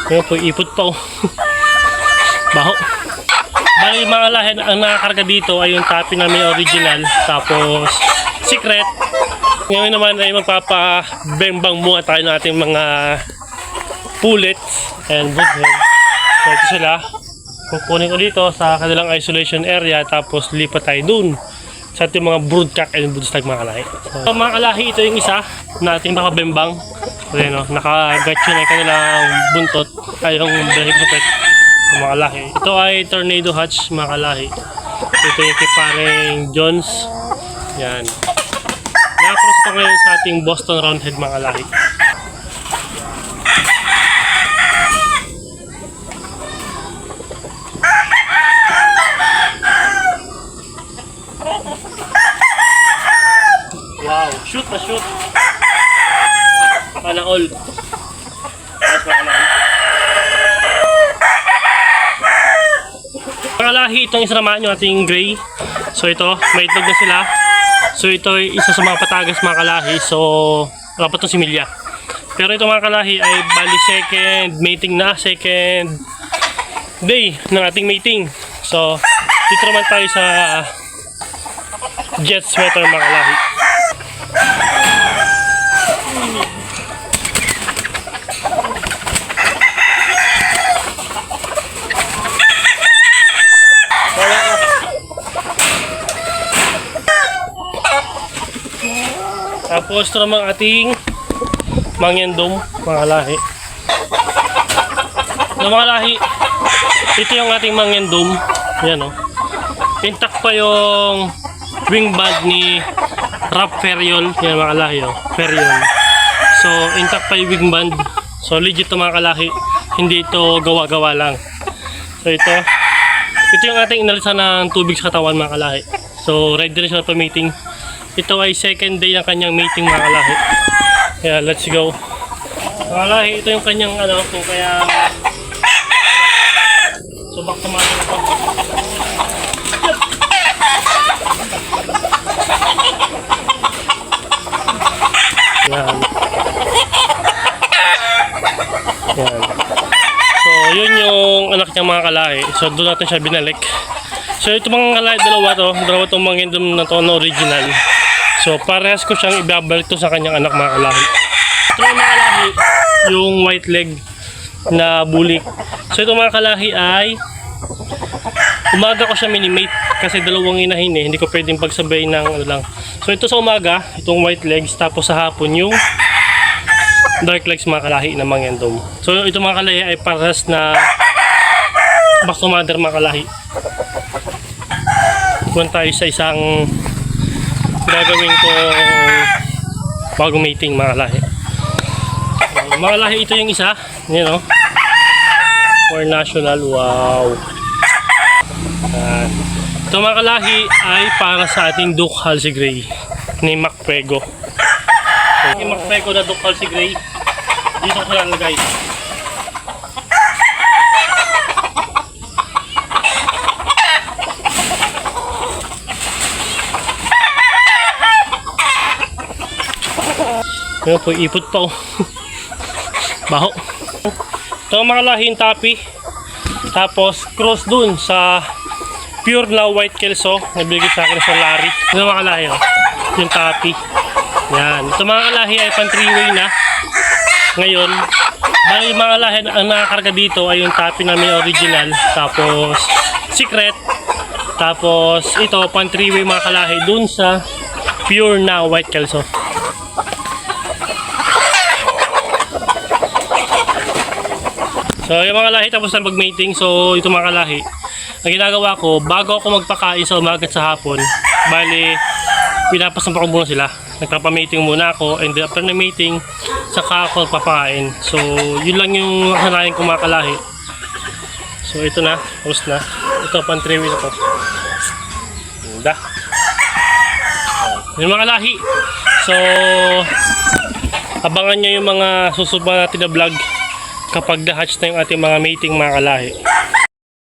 Ngayon po, ipot pa oh. Baho. Bali yung mga lahi ang nakakarga dito ay yung tapi namin original. Tapos secret. Ngayon naman ay magpapabembang muna tayo ng ating mga pullets and woodhen. So ito sila. Kukunin ko dito sa kanilang isolation area. Tapos lipat tayo dun sa ating mga broodcock and broodstag mga kalahi. So mga kalahi, ito yung isa na ating makabembang. Ayan o, nakagatcho na yung kanilang buntot. Ay yung brahig sapet mga kalahi. Ito ay tornado hatch mga kalahi. Ito yung kiparing Jones. Yan. Nakakross ito ngayon sa ating Boston Roundhead mga kalahi. Wow, shoot na shoot. Pakala all. Mga lahi, itong isa naman yung ating gray. So ito, may itlog na sila. So ito ay isa sa mga patagas mga kalahi. So, wala pa itong similya. Pero ito mga kalahi ay bali second mating na. Second day ng ating mating. So, dito naman tayo sa jet sweater mga kalahi. Tapos ito naman ating mangyandom mga lahi. Mga lahi, ito yung ating mangyandom. Yan o. Intact pa yung wing band ni Rap Feriol. Yan mga lahi o. Feriol. So intact pa yung wing band. So legit to mga kalahi. Hindi ito gawa-gawa lang. So ito yung ating inalisan ng tubig sa katawan mga kalahi. So ready na siya pa mating. Ito ay second day ng kanyang mating mga kalahi. Kaya let's go. Mga kalahi, ito yung kanyang ano, kung kaya subak sa mga ito. Yan. Yan. So yun yung anak niya mga kalahi. So doon natin siya binalik. So ito mga kalahi, dalawa itong mga indom na to na original. So parehas ko siyang ibabalik to sa kanyang anak mga kalahi. Ito mga kalahi, yung white leg na bulik. So ito mga kalahi ay umaga ko siya minimate kasi dalawang inahin eh. Hindi ko pwedeng pagsabay ng ano lang. So ito sa umaga, itong white legs, tapos sa hapon yung dark legs mga kalahi na mangyandom. So ito mga kalahi ay parehas na back to mother mga kalahi. Kuhan tayo sa isang gagawin ko bagong mating mga lahi. Mga lahi, ito yung isa. Yan o. For national. Wow. Ito mga kalahi ay para sa ating Duke Halsey Gray ni Macprego. So, yung Macprego na Duke Halsey Gray, dito ko lang guys. Ngayon po, ipot pa oh. Baho. Ito ang mga lahing tapi. Tapos cross dun sa pure na white kelso na binigay sa akin sa Larry. Ito mga lahi oh. Yung tapi. Yan. Ito mga lahi ay pan 3-way na. Ngayon, bali mga lahi ang nakakarga dito ay yung tapi namin original. Tapos secret. Tapos ito pan 3-way mga kalahi dun sa pure na white kelso. So yung mga lahi tapos na mag-mating. So ito mga kalahi, ang ginagawa ko bago ako magpakain sa umaga at sa hapon, bali pinapasampa ko muna sila. Nagpapamating muna ako, and after na mating saka ako magpapakain. So yun lang yung kasanayan ko mga kalahi. So ito na, tapos na. Ito pan 3 na to. Ganda. Yung mga kalahi. So abangan nyo yung mga susunod natin na vlog kapag na-hatch na yung ating mga mating mga kalahi.